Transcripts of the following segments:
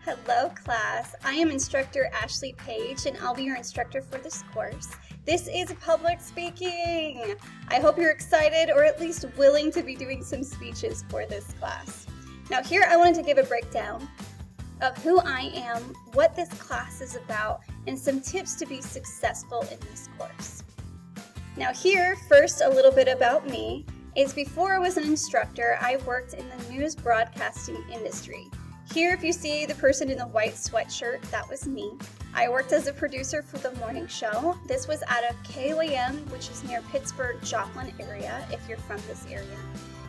Hello class, I am instructor Ashley Page and I'll be your instructor for this course. This is public speaking. I hope you're excited or at least willing to be doing some speeches for this class. Now here I wanted to give a breakdown of who I am, what this class is about, and some tips to be successful in this course. Now here, first a little bit about me, is before I was an instructor, I worked in the news broadcasting industry. Here, if you see the person in the white sweatshirt, that was me. I worked as a producer for the morning show. This was out of KOAM, which is near Pittsburgh, Joplin area, if you're from this area.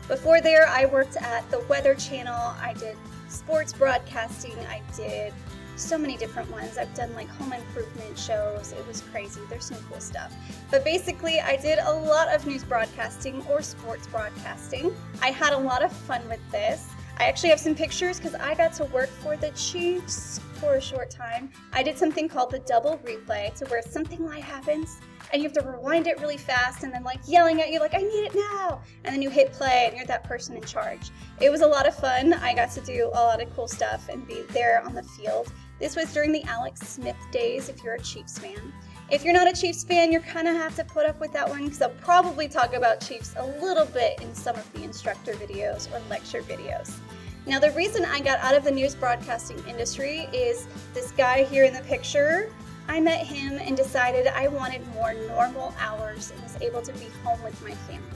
Before there, I worked at the Weather Channel. I did sports broadcasting. I did so many different ones. I've done like home improvement shows. It was crazy. There's some cool stuff. But basically, I did a lot of news broadcasting or sports broadcasting. I had a lot of fun with this. I actually have some pictures because I got to work for the Chiefs for a short time. I did something called the double replay, to where something live happens and you have to rewind it really fast and then like yelling at you like, I need it now. And then you hit play and you're that person in charge. It was a lot of fun. I got to do a lot of cool stuff and be there on the field. This was during the Alex Smith days if you're a Chiefs fan. If you're not a Chiefs fan, you kind of have to put up with that one because I'll probably talk about Chiefs a little bit in some of the instructor videos or lecture videos. Now, the reason I got out of the news broadcasting industry is this guy here in the picture. I met him and decided I wanted more normal hours and was able to be home with my family.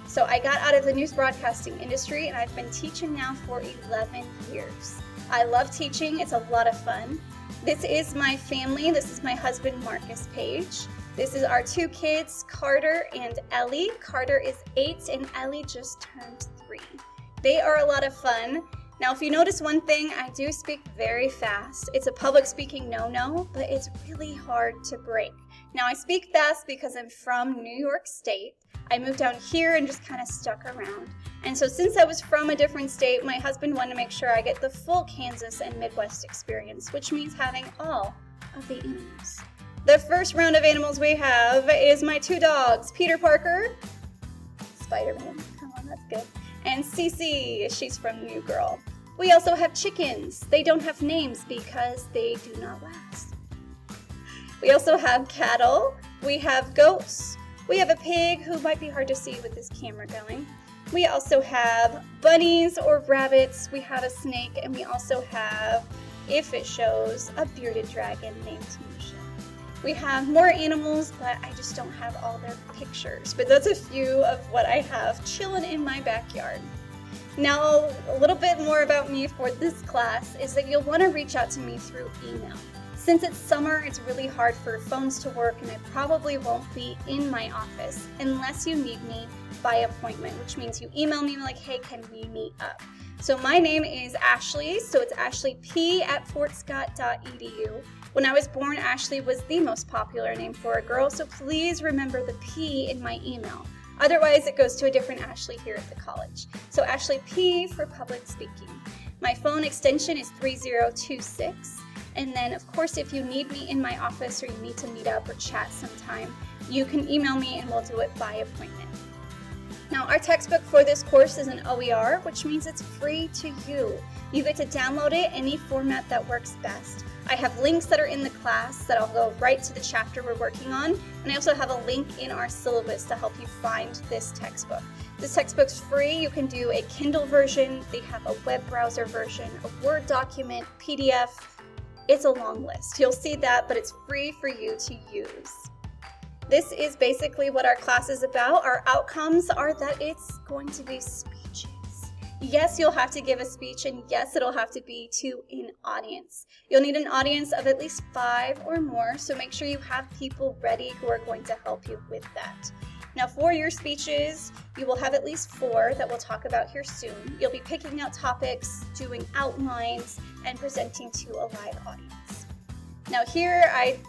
So I got out of the news broadcasting industry and I've been teaching now for 11 years. I love teaching. It's a lot of fun. This is my family. This is my husband, Marcus Page. This is our two kids, Carter and Ellie. Carter is 8 and Ellie just turned 3. They are a lot of fun. Now, if you notice one thing, I do speak very fast. It's a public speaking no-no, but it's really hard to break. Now, I speak fast because I'm from New York State. I moved down here and just kind of stuck around. And so since I was from a different state, my husband wanted to make sure I get the full Kansas and Midwest experience, which means having all of the animals. The first round of animals we have is my 2 dogs, Peter Parker, Spider-Man, come on, that's good, and Cece, she's from New Girl. We also have chickens. They don't have names because they do not last. We also have cattle. We have goats. We have a pig who might be hard to see with this camera going. We also have bunnies or rabbits. We have a snake, and we also have, if it shows, a bearded dragon named Musha. We have more animals, but I just don't have all their pictures. But that's a few of what I have chilling in my backyard. Now, a little bit more about me for this class is that you'll want to reach out to me through email. Since it's summer, it's really hard for phones to work, and I probably won't be in my office unless you need me by appointment, which means you email me like, hey, can we meet up? So my name is Ashley, so it's ashleyp@fortscott.edu. When I was born, Ashley was the most popular name for a girl, so please remember the P in my email. Otherwise, it goes to a different Ashley here at the college. So Ashley P for public speaking. My phone extension is 3026. And then, of course, if you need me in my office or you need to meet up or chat sometime, you can email me and we'll do it by appointment. Now, our textbook for this course is an OER, which means it's free to you. You get to download it any format that works best. I have links that are in the class that I'll go right to the chapter we're working on, and I also have a link in our syllabus to help you find this textbook. This textbook's free. You can do a Kindle version, they have a web browser version, a Word document, PDF. It's a long list. You'll see that, but it's free for you to use. This is basically what our class is about. Our outcomes are that it's going to be speeches. Yes, you'll have to give a speech, and yes, it'll have to be to an audience. You'll need an audience of at least 5 or more, so make sure you have people ready who are going to help you with that. Now, for your speeches, you will have at least 4 that we'll talk about here soon. You'll be picking out topics, doing outlines, and presenting to a live audience. Now here, I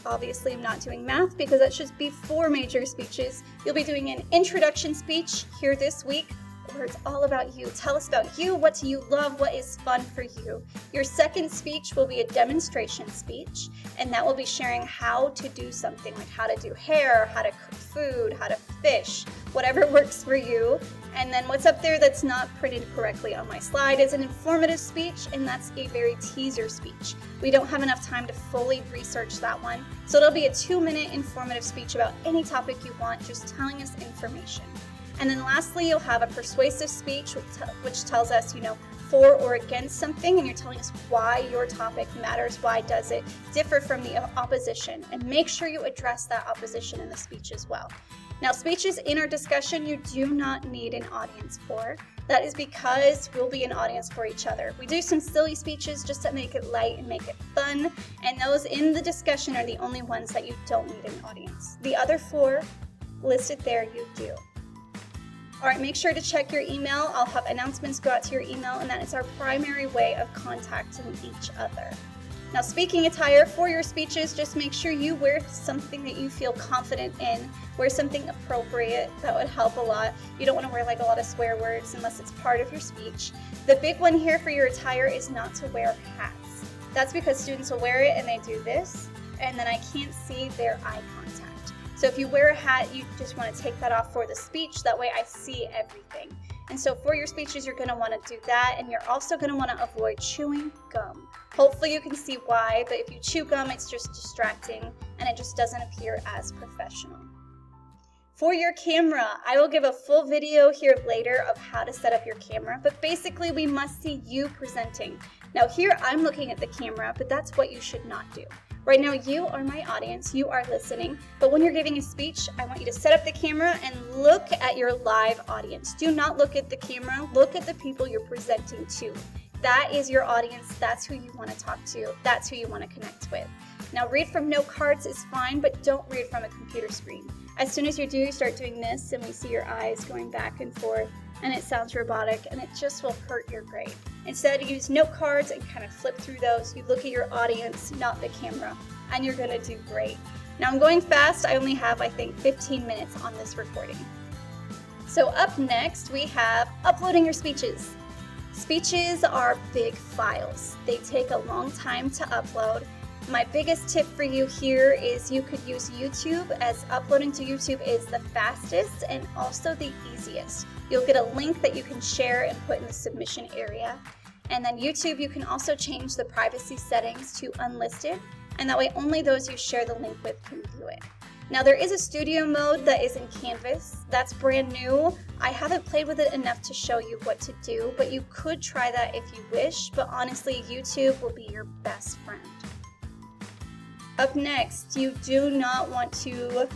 obviously am not doing math because that's just before major speeches. You'll be doing an introduction speech here this week, where it's all about you. Tell us about you. What do you love? What is fun for you? Your second speech will be a demonstration speech, and that will be sharing how to do something, like how to do hair, how to cook food, how to fish, whatever works for you. And then what's up there that's not printed correctly on my slide is an informative speech, and that's a very teaser speech. We don't have enough time to fully research that one, so it'll be a 2-minute informative speech about any topic you want, just telling us information. And then lastly, you'll have a persuasive speech, which tells us, for or against something, and you're telling us why your topic matters, why does it differ from the opposition, and make sure you address that opposition in the speech as well. Now, speeches in our discussion, you do not need an audience for. That is because we'll be an audience for each other. We do some silly speeches just to make it light and make it fun, and those in the discussion are the only ones that you don't need an audience. The other 4 listed there, you do. All right, make sure to check your email. I'll have announcements go out to your email, and that is our primary way of contacting each other. Now, speaking attire for your speeches, just make sure you wear something that you feel confident in. Wear something appropriate. That would help a lot. You don't want to wear a lot of swear words unless it's part of your speech. The big one here for your attire is not to wear hats. That's because students will wear it and they do this, and then I can't see their eye contact. So if you wear a hat, you just want to take that off for the speech. That way I see everything. And so for your speeches, you're going to want to do that, and you're also going to want to avoid chewing gum. Hopefully you can see why, but if you chew gum, it's just distracting and it just doesn't appear as professional. For your camera, I will give a full video here later of how to set up your camera, but basically we must see you presenting. Now here I'm looking at the camera, but that's what you should not do. Right now you are my audience, you are listening, but when you're giving a speech, I want you to set up the camera and look at your live audience. Do not look at the camera, look at the people you're presenting to. That is your audience, that's who you want to talk to, that's who you want to connect with. Now read from note cards is fine, but don't read from a computer screen. As soon as you do, you start doing this and we see your eyes going back and forth and it sounds robotic and it just will hurt your grade. Instead, use note cards and kind of flip through those. You look at your audience, not the camera, and you're going to do great. Now I'm going fast. I only have, I think, 15 minutes on this recording. So up next, we have uploading your speeches. Speeches are big files. They take a long time to upload. My biggest tip for you here is you could use YouTube, as uploading to YouTube is the fastest and also the easiest. You'll get a link that you can share and put in the submission area. And then YouTube, you can also change the privacy settings to unlisted, and that way only those you share the link with can view it. Now there is a studio mode that is in Canvas. That's brand new. I haven't played with it enough to show you what to do, but you could try that if you wish, but honestly, YouTube will be your best friend. Up next, you do not want to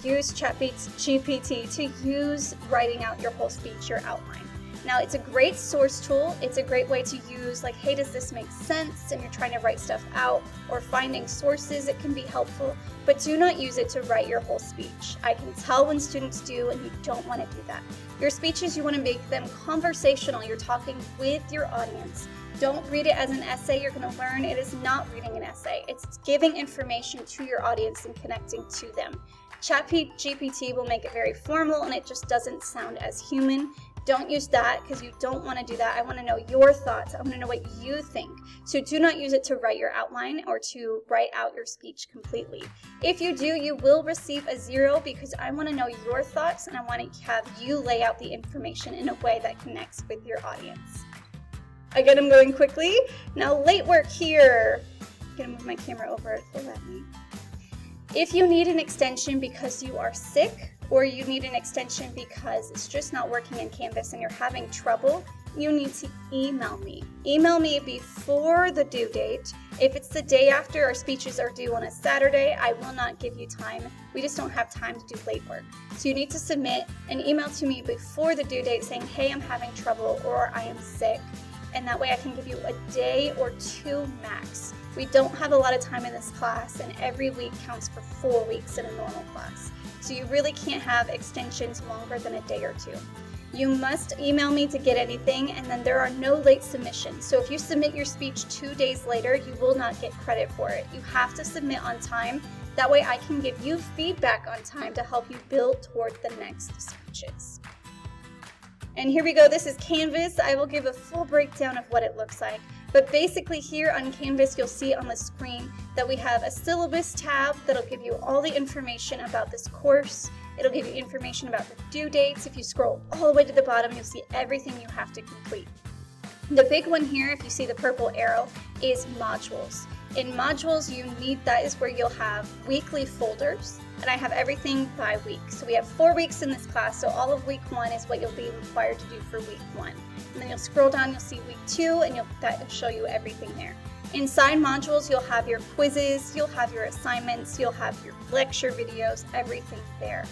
use ChatGPT to use writing out your whole speech, your outline. Now, it's a great source tool. It's a great way to use, like, hey, does this make sense? And you're trying to write stuff out or finding sources, it can be helpful, but do not use it to write your whole speech. I can tell when students do, and you don't want to do that. Your speeches, you want to make them conversational. You're talking with your audience. Don't read it as an essay. You're going to learn it is not reading an essay. It's giving information to your audience and connecting to them. ChatGPT will make it very formal and it just doesn't sound as human. Don't use that because you don't want to do that. I want to know your thoughts. I want to know what you think. So do not use it to write your outline or to write out your speech completely. If you do, you will receive a 0 because I want to know your thoughts and I want to have you lay out the information in a way that connects with your audience. Again, I'm going quickly. Now, late work here. I'm going to move my camera over if they'll let me. If you need an extension because you are sick, or you need an extension because it's just not working in Canvas and you're having trouble, you need to email me. Email me before the due date. If it's the day after our speeches are due on a Saturday, I will not give you time. We just don't have time to do late work. So you need to submit an email to me before the due date saying, hey, I'm having trouble or I am sick. And that way I can give you a day or 2 max. We don't have a lot of time in this class, and every week counts for 4 weeks in a normal class. So you really can't have extensions longer than a day or 2. You must email me to get anything, and then there are no late submissions. So if you submit your speech 2 days later, you will not get credit for it. You have to submit on time. That way I can give you feedback on time to help you build toward the next speeches. And here we go, this is Canvas. I will give a full breakdown of what it looks like. But basically here on Canvas, you'll see on the screen that we have a syllabus tab that'll give you all the information about this course. It'll give you information about the due dates. If you scroll all the way to the bottom, you'll see everything you have to complete. The big one here, if you see the purple arrow, is modules. In modules, that is where you'll have weekly folders, and I have everything by week. So we have 4 weeks in this class, so all of week 1 is what you'll be required to do for week 1. And then you'll scroll down, you'll see week 2, and that'll show you everything there. Inside modules, you'll have your quizzes, you'll have your assignments, you'll have your lecture videos, everything there.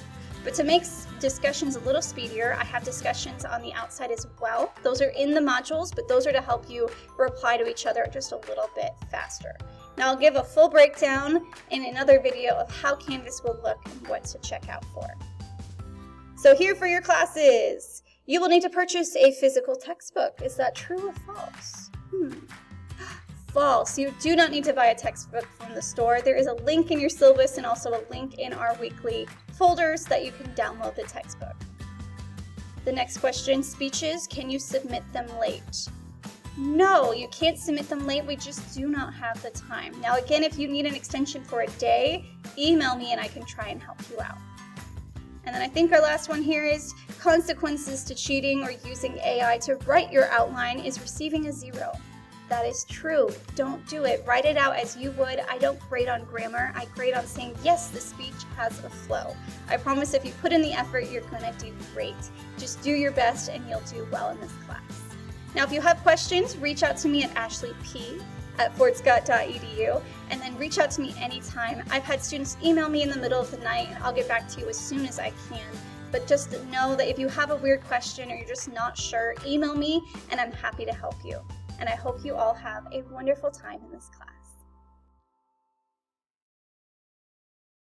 But to make discussions a little speedier, I have discussions on the outside as well. Those are in the modules, but those are to help you reply to each other just a little bit faster. Now I'll give a full breakdown in another video of how Canvas will look and what to check out for. So here for your classes. You will need to purchase a physical textbook. Is that true or false? False. You do not need to buy a textbook from the store. There is a link in your syllabus and also a link in our weekly folders that you can download the textbook. The next question, speeches, can you submit them late? No, you can't submit them late. We just do not have the time. Now again, if you need an extension for a day, email me and I can try and help you out. And then I think our last one here is consequences to cheating or using AI to write your outline is receiving a 0. That is true. Don't do it. Write it out as you would. I don't grade on grammar. I grade on saying, yes, the speech has a flow. I promise if you put in the effort, you're going to do great. Just do your best and you'll do well in this class. Now, if you have questions, reach out to me at ashleyp@fortscott.edu and then reach out to me anytime. I've had students email me in the middle of the night and I'll get back to you as soon as I can. But just know that if you have a weird question or you're just not sure, email me and I'm happy to help you. And I hope you all have a wonderful time in this class.